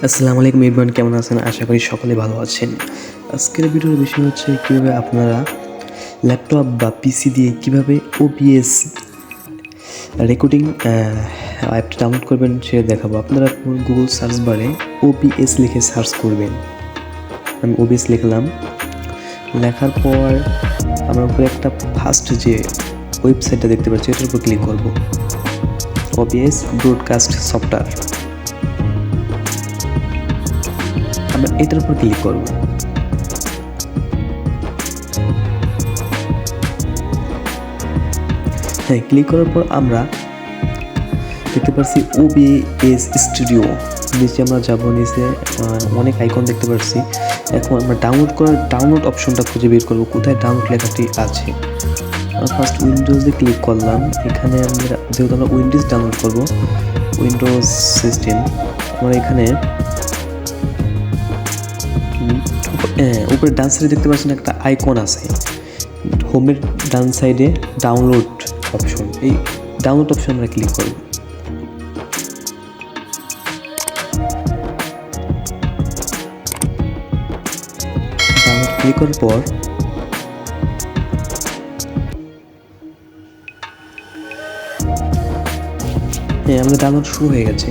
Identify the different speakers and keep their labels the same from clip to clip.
Speaker 1: আসসালামু আলাইকুম এভরিওয়ান, কেমন আছেন? আশা করি সকলে ভালো আছেন। আজকের ভিডিওর বিষয় হচ্ছে কীভাবে আপনারা ল্যাপটপ বা পিসি দিয়ে কীভাবে OBS রেকর্ডিং অ্যাপটা ডাউনলোড করবেন সেটা দেখাবো। আপনারা গুগল সার্চ বারে OBS লিখে সার্চ করবেন। আমি OBS লিখলাম, লেখার পর আমরা উপরে একটা ফার্স্ট যে ওয়েবসাইটটা দেখতে পাচ্ছি এটার উপর ক্লিক করব, OBS ব্রডকাস্ট সফটওয়্যার। আমরা এটার উপর ক্লিক করব। হ্যাঁ, ক্লিক করার পর আমরা দেখতে পাচ্ছি OBS স্টুডিও। নিচে আমরা যাব, নিচে অনেক আইকন দেখতে পাচ্ছি। এখন আমরা ডাউনলোড অপশনটা খুঁজে বের করব, কোথায় ডাউনলোড লেখাটি আছে। ফার্স্ট উইন্ডোজে ক্লিক করলাম। এখানে আমরা যেহেতু আমরা উইন্ডোজ ডাউনলোড করব, উইন্ডোজ সিস্টেম, আমরা এখানে উপরে ডান সাইডে দেখতে পাচ্ছেন একটা আইকন আছে, হোমের ডান সাইডে ডাউনলোড অপশন। এই ডাউনলোড অপশন আমরা ক্লিক করব। ডাউনলোড ক্লিক করার পর আমাদের ডাউনলোড শুরু হয়ে গেছে।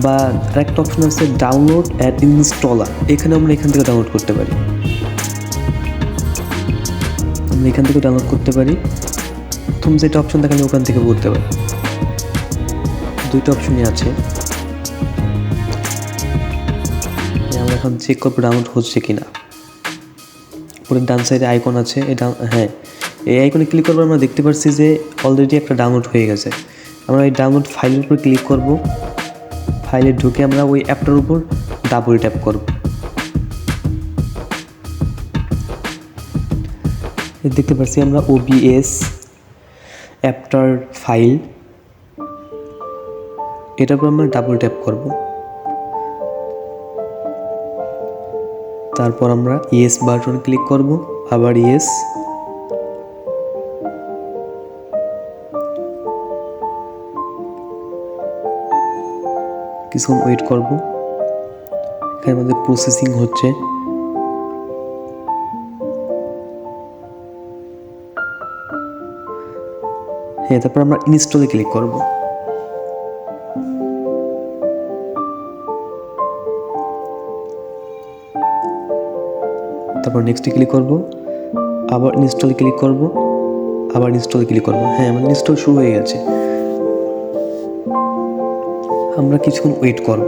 Speaker 1: বা আরেকটা অপশন আছে ডাউনলোড অ্যান্ড ইনস্টলার, এখানে আমরা এখান থেকে ডাউনলোড করতে পারি। আমরা এখান থেকে ডাউনলোড করতে পারি। প্রথম যেটা অপশন দেখালে ওখান থেকে বলতে পারি। দুইটা অপশনই আছে। আমরা এখন চেক করবো ডাউনলোড হচ্ছে কিনা। পরে ডান সাইডে আইকন আছে, হ্যাঁ, এই আইকনে ক্লিক করবো। আমরা দেখতে পাচ্ছি যে অলরেডি একটা ডাউনলোড হয়ে গেছে। আমরা এই ডাউনলোড ফাইলের উপর ক্লিক করব। ফাইলে ঢুকে আমরা ওই অ্যাপটার উপর ডাবল ট্যাপ করব। দেখতে পাচ্ছি আমরা OBS অ্যাপটার ফাইল, এটার উপর আমরা ডাবল ট্যাপ করব। তারপর আমরা ইয়েস বাটন ক্লিক করব, আবার ইয়েস। কিছুক্ষণ ওয়েট করব। এখানে আমাদের প্রসেসিং হচ্ছে। হ্যাঁ, তারপর আমরা ইনস্টলে ক্লিক করব। তারপর নেক্সটে ক্লিক করব, আবার ইনস্টলে ক্লিক করব, আবার ইনস্টলে ক্লিক করব। হ্যাঁ, আমাদের ইনস্টল শুরু হয়ে গেছে। আমরা কিছুক্ষণ ওয়েট করব।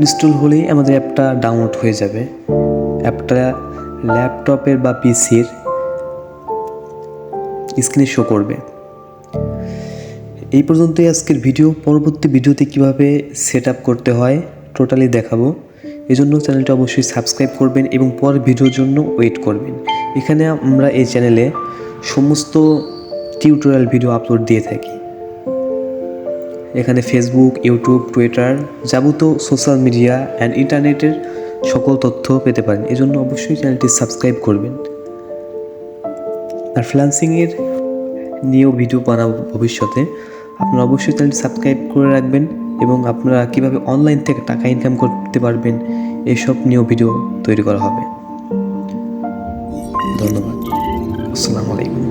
Speaker 1: ইনস্টল হলেই আমাদের অ্যাপটা ডাউনলোড হয়ে যাবে। অ্যাপটা ল্যাপটপের বা পিসির স্ক্রিনে শো করবে। এই পর্যন্তই আজকের ভিডিও। পরবর্তী ভিডিওতে কিভাবে সেট আপ করতে হয় টোটালি দেখাবো। এজন্য চ্যানেলটা অবশ্যই সাবস্ক্রাইব করবেন এবং পরের ভিডিওর জন্য ওয়েট করবেন। এখানে আমরা এই চ্যানেলে সমস্ত টিউটোরিয়াল ভিডিও আপলোড দিয়ে থাকি। এখানে ফেসবুক, ইউটিউব, টুইটার, যাবতীয় সোশ্যাল মিডিয়া অ্যান্ড ইন্টারনেটের সকল তথ্য পেতে পারেন। এজন্য অবশ্যই চ্যানেলটি সাবস্ক্রাইব করবেন। আর ফ্রিল্যান্সিংয়ের নিয়েও ভিডিও বানাবো ভবিষ্যতে। আপনারা অবশ্যই চ্যানেলটি সাবস্ক্রাইব করে রাখবেন এবং আপনারা কীভাবে অনলাইন থেকে টাকা ইনকাম করতে পারবেন এসব নিয়েও ভিডিও তৈরি করা হবে। ধন্যবাদ। আসসালামু আলাইকুম।